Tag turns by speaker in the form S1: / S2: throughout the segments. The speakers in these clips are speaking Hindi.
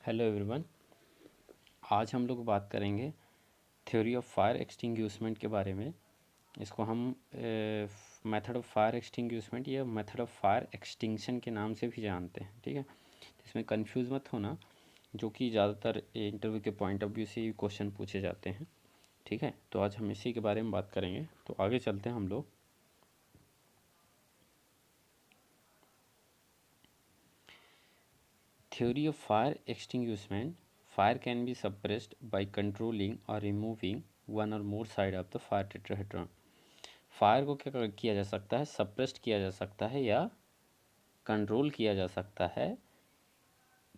S1: Hello everyone. आज हम लोग बात करेंगे थ्योरी ऑफ फायर एक्सटिंग्विशमेंट के बारे में। इसको हम मेथड ऑफ फायर एक्सटिंग्विशमेंट या मेथड ऑफ फायर एक्सटिंक्शन के नाम से भी जानते हैं। ठीक है, इसमें कंफ्यूज मत होना, जो कि ज़्यादातर इंटरव्यू के पॉइंट ऑफ व्यू से ही क्वेश्चन पूछे जाते हैं। ठीक है, तो आज हम इसी के बारे में बात करेंगे। तो आगे चलते हैं हम लोग। Theory of fire extinguishment. Fire can be suppressed by controlling or removing one or more side of the fire tetrahedron. Fire को क्या किया जा सकता है? सप्रेस्ड किया जा सकता है या कंट्रोल किया जा सकता है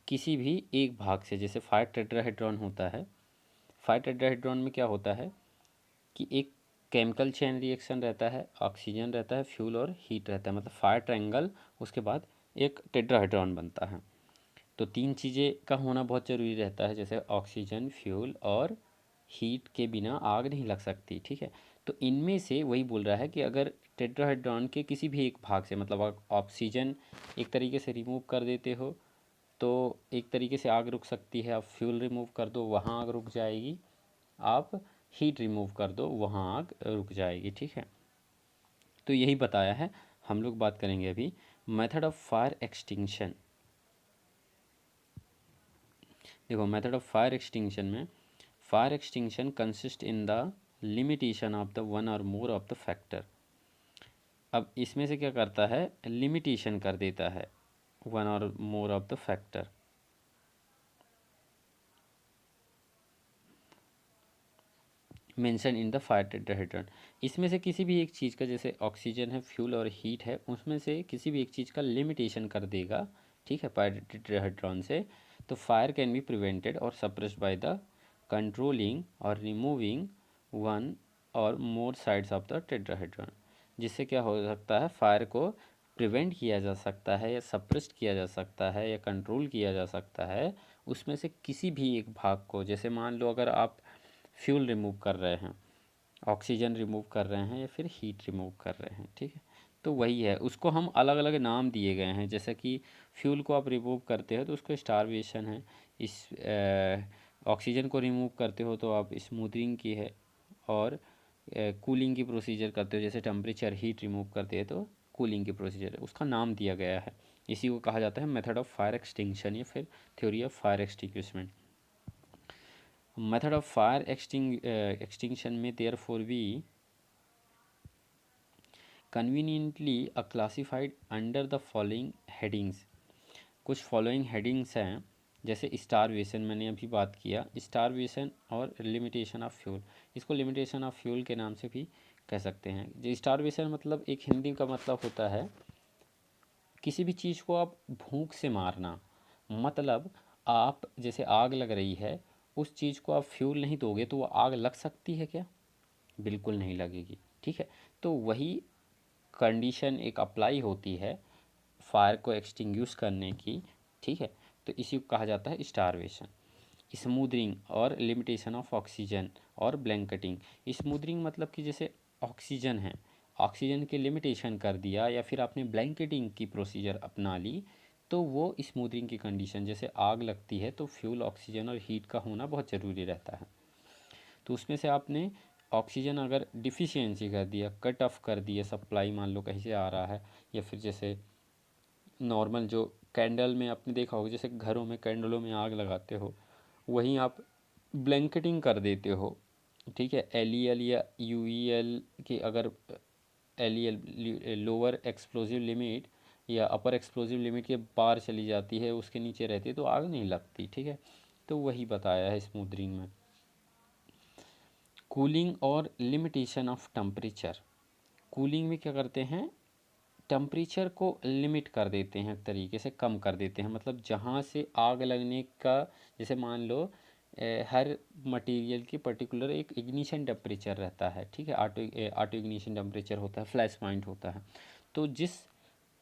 S1: किसी भी एक भाग से। जैसे फायर टेट्राहेड्रॉन होता है। फायर टेट्राहेड्रॉन में क्या होता है कि एक केमिकल चेन रिएक्शन रहता है, ऑक्सीजन रहता है, फ्यूल और हीट रहता है, मतलब फायर ट्रायंगल, उसके बाद एक टेट्राहेड्रॉन बनता है। तो तीन चीज़ें का होना बहुत ज़रूरी रहता है, जैसे ऑक्सीजन, फ्यूल और हीट के बिना आग नहीं लग सकती। ठीक है, तो इनमें से वही बोल रहा है कि अगर टेट्राहेड्रॉन के किसी भी एक भाग से, मतलब ऑक्सीजन एक तरीके से रिमूव कर देते हो तो एक तरीके से आग रुक सकती है। आप फ्यूल रिमूव कर दो, वहाँ आग रुक जाएगी। आप हीट रिमूव कर दो, वहाँ आग रुक जाएगी। ठीक है, तो यही बताया है। हम लोग बात करेंगे अभी मेथड ऑफ फायर एक्सटिंक्शन। देखो, मेथड ऑफ फायर एक्सटिंक्शन में fire extinction consist in the limitation of the one और मोर ऑफ द फैक्टर। अब इसमें से क्या करता है? लिमिटेशन कर देता है वन और more of the factor. Mention in the fire tetrahedron. इसमें से किसी भी एक चीज़ का, जैसे ऑक्सीजन है, फ्यूल और हीट है, उसमें से किसी भी एक चीज़ का लिमिटेशन कर देगा। ठीक है, फायर टेट्राहेड्रॉन से। तो फायर कैन बी प्रिवेंटेड और सप्रेस्ड बाय द कंट्रोलिंग और रिमूविंग वन और मोर साइड्स ऑफ द टेट्राहेड्रॉन। जिससे क्या हो सकता है? फायर को प्रिवेंट किया जा सकता है या सप्रेस्ड किया जा सकता है या कंट्रोल किया जा सकता है उसमें से किसी भी एक भाग को। जैसे मान लो अगर आप फ्यूल रिमूव कर रहे हैं, ऑक्सीजन रिमूव कर रहे हैं या फिर हीट रिमूव कर रहे हैं। ठीक है, तो वही है, उसको हम अलग अलग नाम दिए गए हैं। जैसे कि फ्यूल को आप रिमूव करते हो तो उसको स्टारवेशन है, इस ऑक्सीजन को रिमूव करते हो तो आप स्मूथनिंग की है, और कूलिंग की प्रोसीजर करते हो, जैसे टेम्परेचर हीट रिमूव करते हैं तो कूलिंग की प्रोसीजर है, उसका नाम दिया गया है। इसी को कहा जाता है मेथड ऑफ फायर एक्सटिंक्शन या फिर theory of fire extinguishment. Method of fire extinction may therefore be conveniently classified under the following headings. कुछ फॉलोइंग हेडिंग्स हैं, जैसे स्टारवेशन, मैंने अभी बात किया, स्टारवेशन और लिमिटेशन ऑफ फ्यूल। इसको लिमिटेशन ऑफ फ्यूल के नाम से भी कह सकते हैं। जो स्टारवेशन मतलब एक हिंदी का मतलब होता है किसी भी चीज़ को आप भूख से मारना। मतलब आप जैसे आग लग रही है, उस चीज़ को आप फ्यूल नहीं दोगे तो वो आग लग सकती है क्या? बिल्कुल नहीं लगेगी। ठीक है, तो वही कंडीशन एक अप्लाई होती है फायर को एक्सटिंग्विश करने की। ठीक है, तो इसी को कहा जाता है स्टारवेशन। स्मूदरिंग और लिमिटेशन ऑफ ऑक्सीजन और ब्लैंकेटिंग। स्मूदरिंग मतलब कि जैसे ऑक्सीजन है, ऑक्सीजन की लिमिटेशन कर दिया या फिर आपने ब्लैंकेटिंग की प्रोसीजर अपना ली, तो वो स्मूदरिंग की कंडीशन। जैसे आग लगती है तो फ्यूल, ऑक्सीजन और हीट का होना बहुत ज़रूरी रहता है। तो उसमें से आपने ऑक्सीजन अगर डिफिशियंसी कर दिया, कट ऑफ कर दिया सप्लाई, मान लो कहीं से आ रहा है, या फिर जैसे नॉर्मल जो कैंडल में आपने देखा होगा, जैसे घरों में कैंडलों में आग लगाते हो, वहीं आप ब्लैंकेटिंग कर देते हो। ठीक है, एल या यूईएल की अगर एल लोअर एक्सप्लोजिव लिमिट या अपर एक्सप्लोजिव लिमिट के पार चली जाती है, उसके नीचे रहती है, तो आग नहीं लगती। ठीक है, तो वही बताया है स्मूदरिंग में। कूलिंग और लिमिटेशन ऑफ टेम्परेचर। कूलिंग में क्या करते हैं? टेम्परेचर को लिमिट कर देते हैं, एक तरीके से कम कर देते हैं। मतलब जहाँ से आग लगने का, जैसे मान लो हर मटेरियल की पर्टिकुलर एक इग्निशन टेम्परेचर रहता है। ठीक है, ऑटो इग्निशन टेम्परेचर होता है, फ्लैश पॉइंट होता है। तो जिस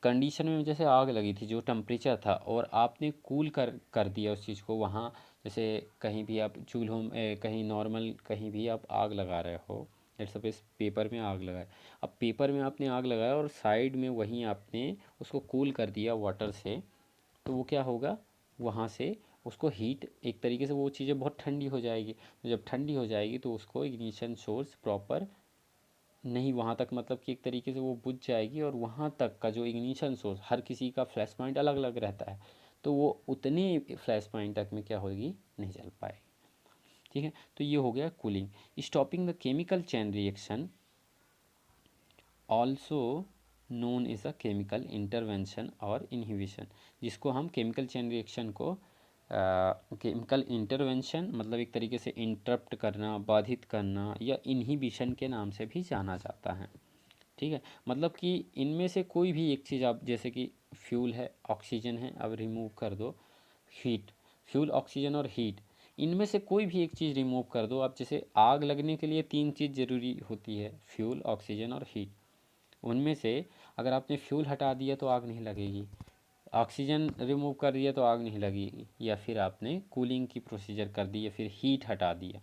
S1: कंडीशन में जैसे आग लगी थी, जो टेम्परेचर था, और आपने कूल कर दिया उस चीज़ को, वहाँ जैसे कहीं भी आप चूल्हों में, कहीं नॉर्मल कहीं भी आप आग लगा रहे हो, लेट्स सपोज पेपर में आग लगाए। अब पेपर में आपने आग लगाया और साइड में वहीं आपने उसको कूल कर दिया वाटर से, तो वो क्या होगा? वहाँ से उसको हीट, एक तरीके से वो चीज़ें बहुत ठंडी हो जाएगी, तो जब ठंडी हो जाएगी तो उसको इग्निशन सोर्स प्रॉपर नहीं, वहाँ तक मतलब कि एक तरीके से वो बुझ जाएगी, और वहाँ तक का जो इग्निशन सोर्स, हर किसी का फ्लैश पॉइंट अलग अलग रहता है, तो वो उतने फ्लैश पॉइंट तक में क्या होगी, नहीं चल पाएगी। ठीक है, तो ये हो गया cooling. Stopping the chemical chain reaction also known is a chemical intervention और इनहिबिशन, जिसको हम केमिकल चेन रिएक्शन को केमिकल इंटरवेंशन मतलब एक तरीके से इंटरप्ट करना, बाधित करना, या इनहिबिशन के नाम से भी जाना जाता है। ठीक है, मतलब कि इनमें से कोई भी एक चीज़, आप जैसे कि फ्यूल है, ऑक्सीजन है, अब रिमूव कर दो, हीट, फ्यूल, ऑक्सीजन और हीट, इनमें से कोई भी एक चीज़ रिमूव कर दो आप, जैसे आग लगने के लिए तीन चीज़ ज़रूरी होती है, फ्यूल, ऑक्सीजन और हीट। उनमें से अगर आपने फ्यूल हटा दिया तो आग नहीं लगेगी, ऑक्सीजन रिमूव कर दिया तो आग नहीं लगेगी, या फिर आपने कूलिंग की प्रोसीजर कर दी या फिर हीट हटा दिया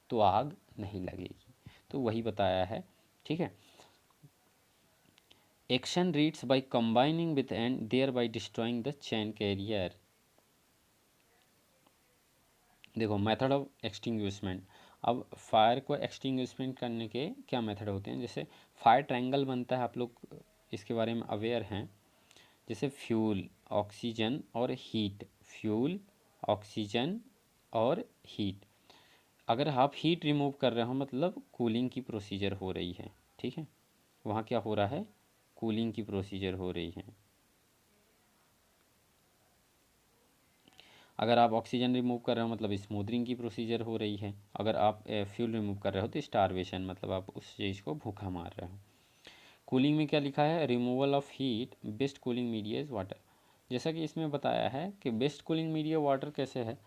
S1: तो आग नहीं लगेगी। तो वही बताया है। ठीक है, action reads by combining with and their by destroying the chain carrier. देखो मेथड ऑफ एक्सटिंग्विशमेंट, अब फायर को एक्सटिंग्विशमेंट करने के क्या मेथड होते हैं, जैसे फायर ट्रायंगल बनता है, आप लोग इसके बारे में अवेयर हैं, जैसे फ्यूल, ऑक्सीजन और हीट, फ्यूल, ऑक्सीजन और हीट। अगर आप हीट रिमूव कर रहे हो मतलब कूलिंग की प्रोसीजर हो रही है। ठीक है, वहाँ क्या हो रहा है, कूलिंग की प्रोसीजर हो रही है। अगर आप ऑक्सीजन रिमूव कर रहे हो मतलब स्मूदरिंग की प्रोसीजर हो रही है। अगर आप फ्यूल रिमूव कर रहे हो तो स्टारवेशन मतलब आप उस चीज़ को भूखा मार रहे हो। कूलिंग में क्या लिखा है, removal of heat, best cooling media is water. जैसा कि इसमें बताया है कि बेस्ट कूलिंग मीडिया वाटर कैसे है,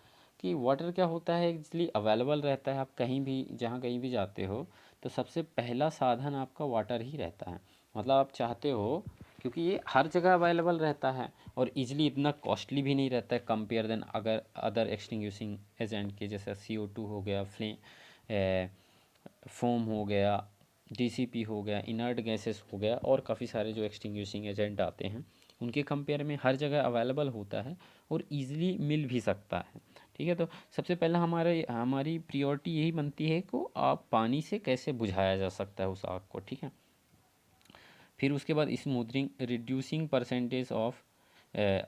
S1: कि वाटर क्या होता है, इजली अवेलेबल रहता है, आप कहीं भी जहाँ कहीं भी जाते हो तो सबसे पहला साधन आपका वाटर ही रहता है। मतलब आप चाहते हो, क्योंकि ये हर जगह अवेलेबल रहता है और इजली इतना कॉस्टली भी नहीं रहता है कंपेयर देन अगर अदर एक्सटिंग्विशिंग एजेंट के, जैसे CO2 हो गया, फोम हो गया, DCP हो गया, इनर्ट गैसेस हो गया, और काफ़ी सारे जो एक्सटिंग्विशिंग एजेंट आते हैं उनके कंपेयर में हर जगह अवेलेबल होता है और ईज़िली मिल भी सकता है। ठीक है, तो सबसे पहला हमारी प्रियोरिटी यही बनती है कि आप पानी से कैसे बुझाया जा सकता है उस आग को। ठीक है, फिर उसके बाद smothering, reducing percentage of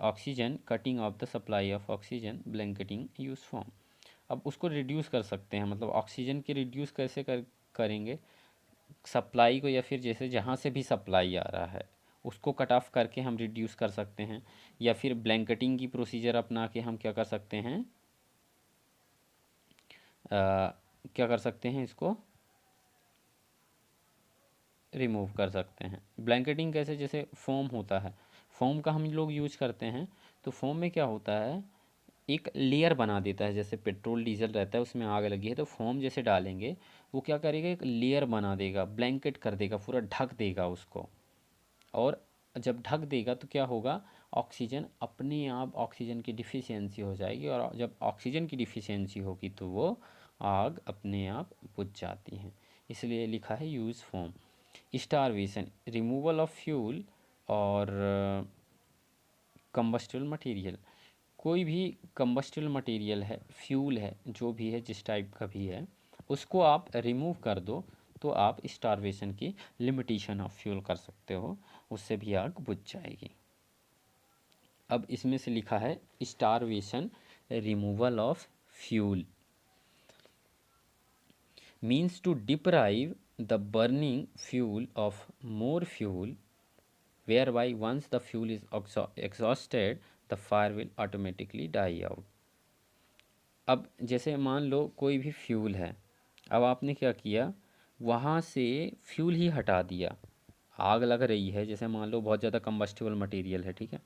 S1: oxygen, cutting of the supply of oxygen, blanketing use form. अब उसको रिड्यूस कर सकते हैं, मतलब ऑक्सीजन की रिड्यूस कैसे करेंगे, सप्लाई को, या फिर जैसे जहाँ से भी सप्लाई आ रहा है उसको कट ऑफ करके हम रिड्यूस कर सकते हैं, या फिर ब्लैंकेटिंग की प्रोसीजर अपना के हम क्या कर सकते हैं, क्या कर सकते हैं, इसको रिमूव कर सकते हैं। ब्लैंकेटिंग कैसे, जैसे फोम होता है, फोम का हम लोग यूज करते हैं, तो फोम में क्या होता है, एक लेयर बना देता है, जैसे पेट्रोल डीजल रहता है उसमें आग लगी है तो फोम जैसे डालेंगे वो क्या करेगा, एक लेयर बना देगा, ब्लैंकेट कर देगा, पूरा ढक देगा उसको। और जब ढक देगा तो क्या होगा, ऑक्सीजन अपने आप, ऑक्सीजन की डिफिशियंसी हो जाएगी, और जब ऑक्सीजन की डिफिशियंसी होगी तो वो आग अपने आप बुझ जाती है। इसलिए लिखा है use form. Starvation, removal of fuel और कंबस्टिबल मटेरियल। कोई भी कंबस्टिबल मटेरियल है, फ्यूल है, जो भी है जिस टाइप का भी है, उसको आप रिमूव कर दो तो आप स्टारवेशन की लिमिटेशन ऑफ फ्यूल कर सकते हो, उससे भी आग बुझ जाएगी। अब इसमें से लिखा है starvation, removal of fuel means to deprive the burning fuel of more fuel, whereby once the fuel is exhausted the fire will automatically die out। अब जैसे मान लो कोई भी फ्यूल है, अब आपने क्या किया, वहाँ से फ्यूल ही हटा दिया, आग लग रही है, जैसे मान लो बहुत ज़्यादा कंबस्टिबल मटेरियल है। ठीक है,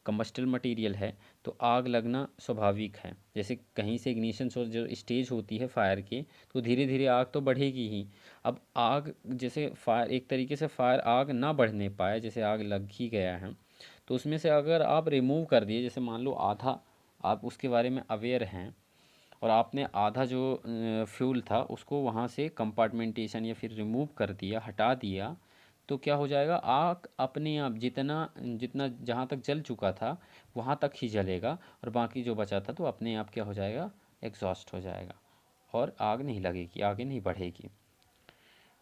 S1: कंबस्टिबल मटेरियल है तो आग लगना स्वाभाविक है, जैसे कहीं से इग्निशन सोर्स जो स्टेज होती है फायर की, तो धीरे धीरे आग तो बढ़ेगी ही। अब आग जैसे फायर, एक तरीके से फायर आग ना बढ़ने पाए, जैसे आग लग ही गया है तो उसमें से अगर आप रिमूव कर दिए, जैसे मान लो आधा आप उसके बारे में अवेयर हैं और आपने आधा जो फ्यूल था उसको वहाँ से कंपार्टमेंटेशन या फिर रिमूव कर दिया, हटा दिया, तो क्या हो जाएगा, आग अपने आप जितना जितना जहाँ तक जल चुका था वहाँ तक ही जलेगा, और बाकी जो बचा था तो अपने आप क्या हो जाएगा, एग्जॉस्ट हो जाएगा, और आग नहीं लगेगी, आगे नहीं बढ़ेगी।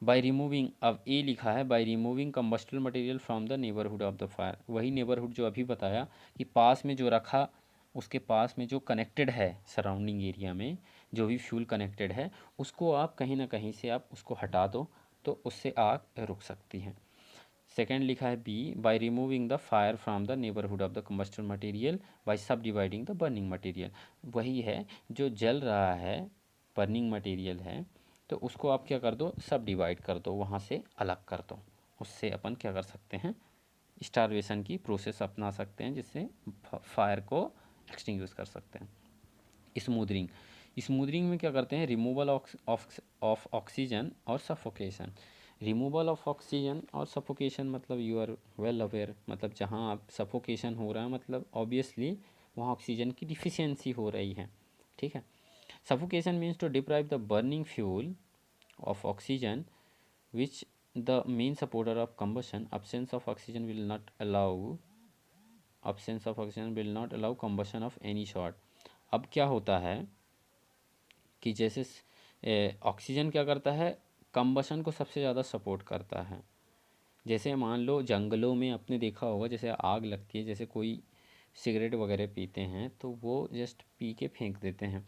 S1: बाय रिमूविंग, अब ए लिखा है, by removing combustible material from the neighbourhood of the fire. वही नेबरहुड जो अभी बताया कि पास में जो रखा, उसके पास में जो कनेक्टेड है सराउंडिंग एरिया में जो भी फ्यूल कनेक्टेड है, उसको आप कहीं ना कहीं से आप उसको हटा दो, तो उससे आग रुक सकती है। सेकेंड लिखा है B, by removing the fire from the neighbourhood of the combustible material by subdividing the burning material. वही है, जो जल रहा है बर्निंग मटेरियल है, तो उसको आप क्या कर दो, सब डिवाइड कर दो, वहाँ से अलग कर दो। उससे अपन क्या कर सकते हैं, स्टारवेशन की प्रोसेस अपना सकते हैं, जिससे फायर को एक्सटिंग्विश कर सकते हैं। स्मूदरिंग, स्मूदरिंग में क्या करते हैं, रिमूवल ऑफ ऑक्सीजन और सफोकेशन। रिमूवल ऑफ ऑक्सीजन और सफोकेशन मतलब यू आर वेल अवेयर, मतलब जहाँ आप सफोकेशन हो रहा है मतलब ऑब्वियसली वहाँ ऑक्सीजन की डिफिशियंसी हो रही है, ठीक है। Suffocation means to deprive the burning fuel of oxygen, which the main supporter of combustion. Absence of oxygen will not allow combustion of any sort. अब क्या होता है कि जैसे ऑक्सीजन क्या करता है, कंबशन को सबसे ज़्यादा सपोर्ट करता है। जैसे मान लो जंगलों में आपने देखा होगा, जैसे आग लगती है, जैसे कोई सिगरेट वगैरह पीते हैं तो वो जस्ट पी के फेंक देते हैं,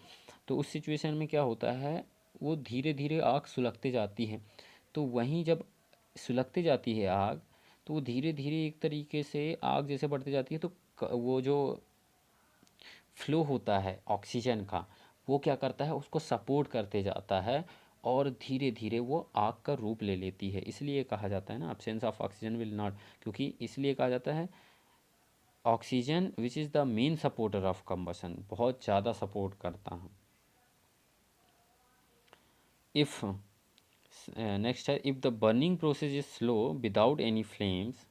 S1: तो उस सिचुएशन में क्या होता है, वो धीरे धीरे आग सुलगते जाती है। तो वहीं जब सुलगते जाती है आग, तो वो धीरे धीरे एक तरीके से आग जैसे बढ़ती जाती है, तो वो जो फ्लो होता है ऑक्सीजन का, वो क्या करता है, उसको सपोर्ट करते जाता है, और धीरे धीरे वो आग का रूप ले लेती है। इसलिए कहा जाता है ना, absence of oxygen will not, क्योंकि इसलिए कहा जाता है oxygen which is the main supporter of combustion, बहुत ज़्यादा सपोर्ट करता है। इफ़ नेक्स्ट है, if the burning process is slow without any flames,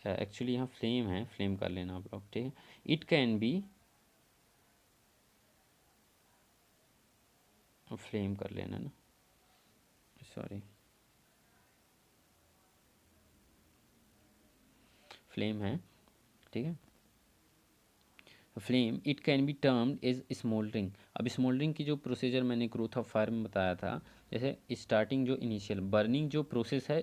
S1: actually यहाँ फ्लेम है, फ्लेम कर लेना आप लोग, ठीक है। इट कैन बी, फ्लेम कर लेना ना, सॉरी, फ्लेम है, ठीक है। Flame, it can be termed is smouldering. अब स्मोल्डरिंग की जो प्रोसीजर मैंने ग्रोथ ऑफ फायर में बताया था, जैसे स्टार्टिंग जो इनिशियल बर्निंग जो प्रोसेस है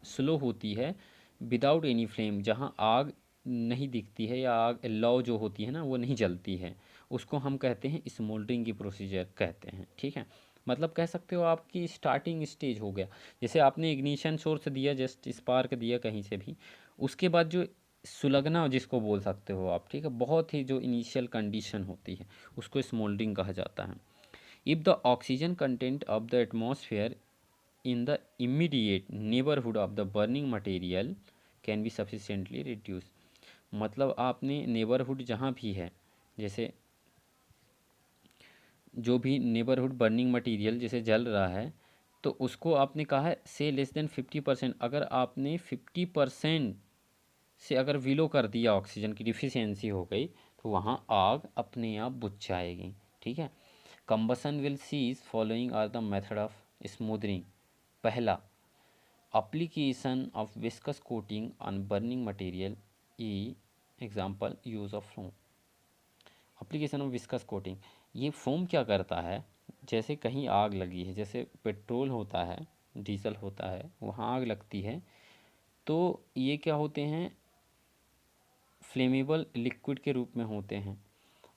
S1: स्लो होती है विदाउट एनी फ्लेम, जहाँ आग नहीं दिखती है या आग लौ जो होती है ना वो नहीं जलती है, उसको हम कहते हैं स्मोल्डरिंग की प्रोसीजर कहते हैं, ठीक है। मतलब कह सकते हो आपकी स्टार्टिंग स्टेज हो गया, जैसे आपने इग्निशन सोर्स दिया, जस्ट स्पार्क दिया कहीं से भी, उसके बाद जो सुलगना जिसको बोल सकते हो आप, ठीक है, बहुत ही जो इनिशियल कंडीशन होती है उसको स्मोल्डरिंग कहा जाता है। If the oxygen content of the atmosphere in the immediate neighborhood of the burning material can be sufficiently reduced। मतलब आपने नेबरहुड जहाँ भी है, जैसे जो भी नेबरहुड बर्निंग मटेरियल जैसे जल रहा है, तो उसको आपने कहा है से लेस देन 50%, अगर आपने 50% से अगर विलो कर दिया, ऑक्सीजन की डिफिशियंसी हो गई, तो वहाँ आग अपने आप बुझ जाएगी, ठीक है। Combustion will cease following are the method of smothering. पहला, application of viscous coating on burning material, e example use of foam। application of viscous coating, ये फोम क्या करता है, जैसे कहीं आग लगी है, जैसे पेट्रोल होता है, डीजल होता है, वहाँ आग लगती है, तो ये क्या होते हैं, फ्लेमेबल लिक्विड के रूप में होते हैं।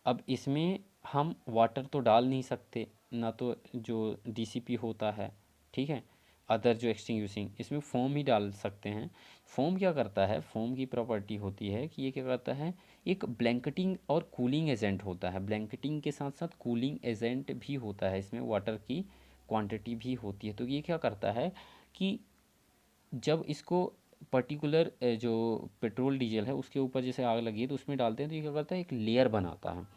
S1: अब इसमें हम वाटर तो डाल नहीं सकते, ना तो जो डीसीपी होता है, ठीक है, अदर जो एक्सटिंग्विशिंग, इसमें फोम ही डाल सकते हैं। फोम क्या करता है, फोम की प्रॉपर्टी होती है कि ये क्या करता है, एक ब्लैंकेटिंग और कूलिंग एजेंट होता है, ब्लैंकेटिंग के साथ साथ कूलिंग एजेंट भी होता है, इसमें वाटर की क्वांटिटी भी होती है। तो ये क्या करता है कि जब इसको पर्टिकुलर जो पेट्रोल डीजल है उसके ऊपर जैसे आग लगी है तो उसमें डालते हैं, तो ये क्या करता है, एक लेयर बनाता है,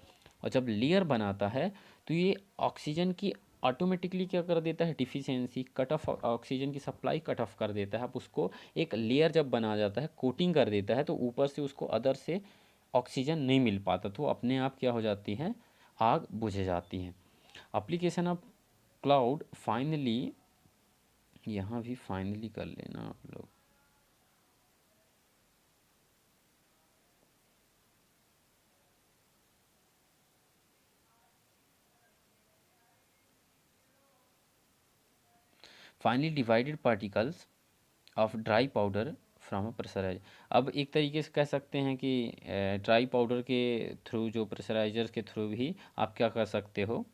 S1: और जब लेयर बनाता है तो ये ऑक्सीजन की ऑटोमेटिकली क्या कर देता है, डिफिशियंसी कट ऑफ, ऑक्सीजन की सप्लाई कट ऑफ कर देता है। अब उसको एक लेयर जब बना जाता है, कोटिंग कर देता है, तो ऊपर से उसको अदर से ऑक्सीजन नहीं मिल पाता, तो अपने आप क्या हो जाती है, आग बुझ जाती है। एप्लीकेशन ऑफ क्लाउड फाइनली यहाँ भी फाइनली कर लेना आप लोग। Finely divided particles of dry powder from a pressurise. अब एक तरीके से कह सकते हैं कि ड्राई पाउडर के थ्रू, जो प्रेशराइजर के थ्रू भी आप क्या कर सकते हो,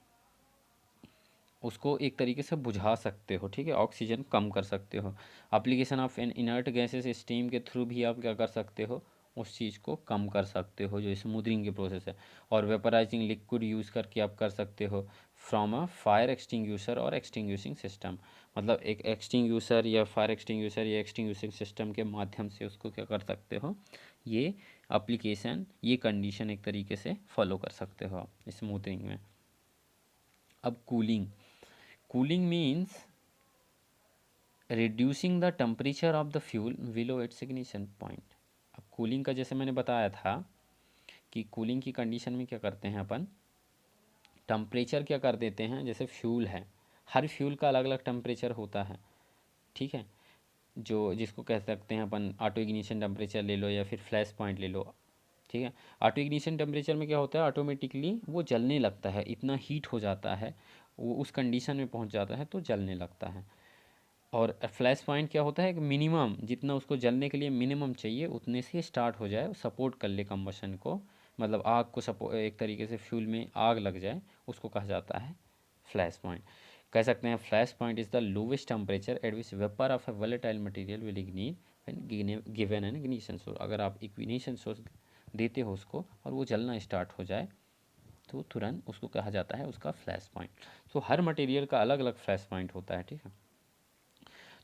S1: उसको एक तरीके से बुझा सकते हो, ठीक है, ऑक्सीजन कम कर सकते हो। Application of N inert gases steam के थ्रू भी आप क्या कर सकते हो, उस चीज़ को कम कर सकते हो, जो स्मूदरिंग की प्रोसेस है। और वेपराइजिंग लिक्विड यूज़ करके आप कर सकते हो फ्रॉम अ फायर एक्सटिंग्यूशर और एक्सटिंग्यूशिंग सिस्टम। मतलब एक एक्सटिंग्यूशर या फायर एक्सटिंग्यूशर या एक्सटिंग्यूशिंग सिस्टम के माध्यम से उसको क्या कर सकते हो, ये एप्लीकेशन, ये कंडीशन एक तरीके से फॉलो कर सकते हो आप स्मूदरिंग में। अब cooling, cooling means reducing the temperature of the fuel below it's ignition point. अब कूलिंग का जैसे मैंने बताया था कि कूलिंग की कंडीशन में क्या करते हैं अपन, टेम्परेचर क्या कर देते हैं, जैसे फ्यूल है, हर फ्यूल का अलग अलग टेम्परेचर होता है, ठीक है, जो जिसको कह सकते हैं अपन ऑटो इग्निशन टेम्परेचर ले लो या फिर फ्लैश पॉइंट ले लो, ठीक है। ऑटो इग्निशन टेम्परेचर में क्या होता है, ऑटोमेटिकली वो जलने लगता है, इतना हीट हो जाता है, वो उस कंडीशन में पहुंच जाता है तो जलने लगता है। और फ्लैश पॉइंट क्या होता है कि मिनिमम जितना उसको जलने के लिए मिनिमम चाहिए उतने से स्टार्ट हो जाए, सपोर्ट कर ले कम्बशन को, मतलब आग को सपो एक तरीके से फ्यूल में आग लग जाए, उसको कहा जाता है फ्लैश पॉइंट। कह सकते हैं flash point is the lowest temperature at which vapour of a volatile material will ignite when given an ignition source. अगर आप इग्निशन सोर्स देते हो उसको और वो जलना स्टार्ट हो जाए तो तुरंत उसको कहा जाता है उसका फ्लैश पॉइंट। तो हर मटेरियल का अलग अलग फ्लैश पॉइंट होता है, ठीक है।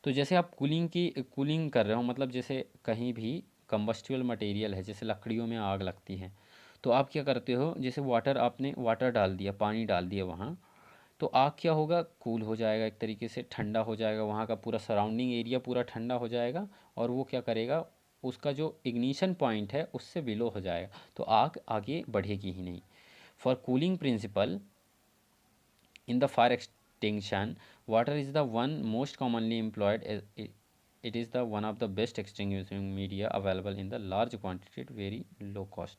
S1: तो जैसे आप कूलिंग कर रहे हो, मतलब जैसे कहीं भी कंबस्टिबल मटेरियल है, जैसे लकड़ियों में आग लगती है, तो आप क्या करते हो, जैसे वाटर, आपने वाटर डाल दिया, पानी डाल दिया वहाँ, तो आग क्या होगा, कूल हो जाएगा, एक तरीके से ठंडा हो जाएगा, वहाँ का पूरा सराउंडिंग एरिया पूरा ठंडा हो जाएगा, और वो क्या करेगा, उसका जो इग्निशन पॉइंट है उससे बिलो हो जाएगा, तो आग आगे बढ़ेगी ही नहीं। For cooling principle in the fire extinction, water is the one most commonly employed. It is the one of the best extinguishing media available in the large quantity at very low cost.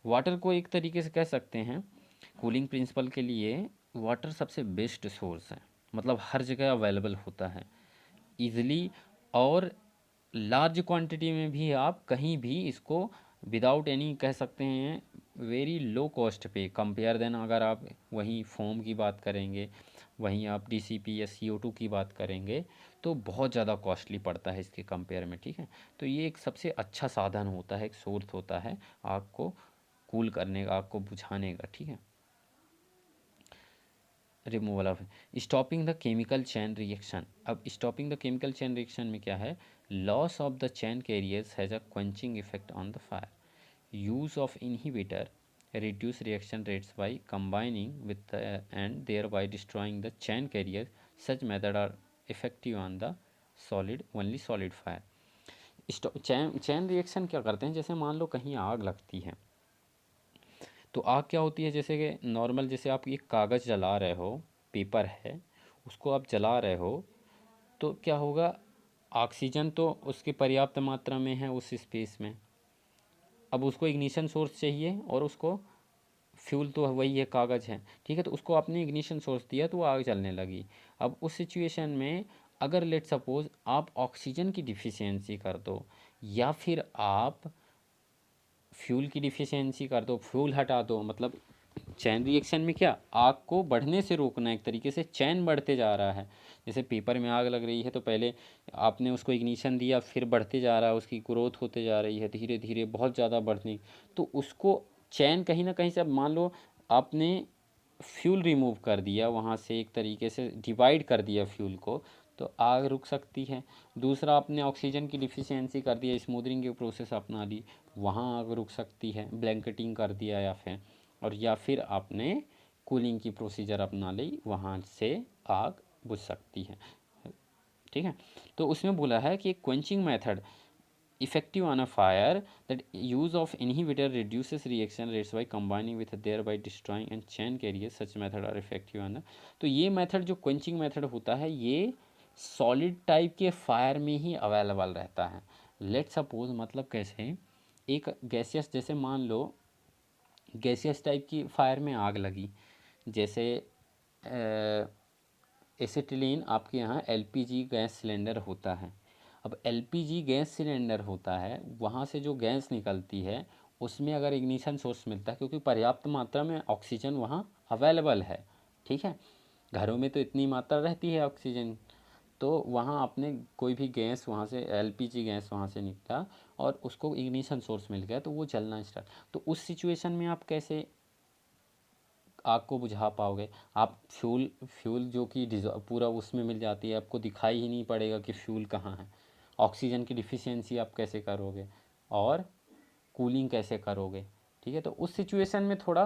S1: Water को एक तरीके से कह सकते हैं कूलिंग प्रिंसिपल के लिए, वाटर सबसे बेस्ट सोर्स है, मतलब हर जगह अवेलेबल होता है ईज़िली, और लार्ज क्वांटिटी में भी आप कहीं भी इसको विदाउट एनी कह सकते हैं वेरी लो कॉस्ट पे कंपेयर देन, अगर आप वहीं फोम की बात करेंगे, वहीं आप डीसीपी या CO2 की बात करेंगे तो बहुत ज़्यादा कॉस्टली पड़ता है इसके कंपेयर में, ठीक है। तो ये एक सबसे अच्छा साधन होता है, एक सोर्स होता है आग को कूल करने का, आग को बुझाने का, ठीक है। Removal of stopping the chemical chain reaction. अब stopping the chemical chain reaction में क्या है, loss of the chain carriers has a quenching effect on the fire, use of inhibitor reduce reaction rates by combining with the and thereby destroying the chain carrier. Such method are effective on the solid fire. Chain reaction क्या करते हैं, जैसे मान लो कहीं आग लगती है, तो आग क्या होती है, जैसे कि नॉर्मल, जैसे आप एक कागज़ जला रहे हो, पेपर है, उसको आप जला रहे हो, तो क्या होगा, ऑक्सीजन तो उसकी पर्याप्त मात्रा में है उस स्पेस में, अब उसको इग्निशन सोर्स चाहिए, और उसको फ्यूल तो वही है, कागज़ है, ठीक है, तो उसको आपने इग्निशन सोर्स दिया तो वो आग जलने लगी। अब उस सिचुएशन में अगर लेट सपोज आप ऑक्सीजन की डिफिशियंसी कर दो, या फिर आप फ्यूल की डिफिशियंसी कर दो, फ्यूल हटा दो, मतलब चैन रिएक्शन में क्या, आग को बढ़ने से रोकना, एक तरीके से चैन बढ़ते जा रहा है। जैसे पेपर में आग लग रही है तो पहले आपने उसको इग्निशन दिया, फिर बढ़ते जा रहा है, उसकी ग्रोथ होते जा रही है धीरे धीरे बहुत ज़्यादा बढ़ने, तो उसको चैन कहीं ना कहीं से, अब मान लो आपने फ्यूल रिमूव कर दिया वहाँ से, एक तरीके से डिवाइड कर दिया फ्यूल को, तो आग रुक सकती है। दूसरा, आपने ऑक्सीजन की डिफिशियंसी कर दिया, स्मूदरिंग की प्रोसेस अपना ली, वहाँ आग रुक सकती है, ब्लैंकेटिंग कर दिया, या फिर आपने कूलिंग की प्रोसीजर अपना ली, वहाँ से आग बुझ सकती है, ठीक है। तो उसमें बोला है कि quenching method effective on a fire, that use of inhibitor reduces reaction rates by combining with thereby destroying and chain carriers, such method are effective on the। तो ये मेथड जो quenching मेथड होता है, ये सॉलिड टाइप के फायर में ही अवेलेबल रहता है। लेट सपोज, मतलब कैसे, एक गैसियस, जैसे मान लो गैसियस टाइप की फायर में आग लगी, जैसे एसिटिलीन आपके यहाँ एलपीजी गैस सिलेंडर होता है। अब एलपीजी गैस सिलेंडर होता है, वहाँ से जो गैस निकलती है उसमें अगर इग्निशन सोर्स मिलता है, क्योंकि पर्याप्त मात्रा में ऑक्सीजन वहाँ अवेलेबल है, ठीक है। घरों में तो इतनी मात्रा रहती है ऑक्सीजन, तो वहाँ आपने कोई भी गैस वहाँ से, एलपीजी गैस वहाँ से निकला और उसको इग्निशन सोर्स मिल गया, तो वो जलना स्टार्ट। तो उस सिचुएशन में आप कैसे आग को बुझा पाओगे? आप फ्यूल फ्यूल जो कि पूरा उसमें मिल जाती है, आपको दिखाई ही नहीं पड़ेगा कि फ्यूल कहाँ है। ऑक्सीजन की डिफिशियंसी आप कैसे करोगे और कूलिंग कैसे करोगे? ठीक है, तो उस सिचुएशन में थोड़ा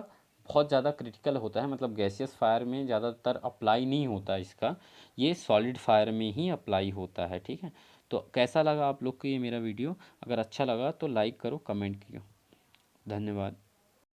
S1: बहुत ज़्यादा क्रिटिकल होता है, मतलब गैसियस फायर में ज़्यादातर अप्लाई नहीं होता इसका, ये सॉलिड फायर में ही अप्लाई होता है, ठीक है। तो कैसा लगा आप लोग को ये मेरा वीडियो? अगर अच्छा लगा तो लाइक करो, कमेंट करो। धन्यवाद।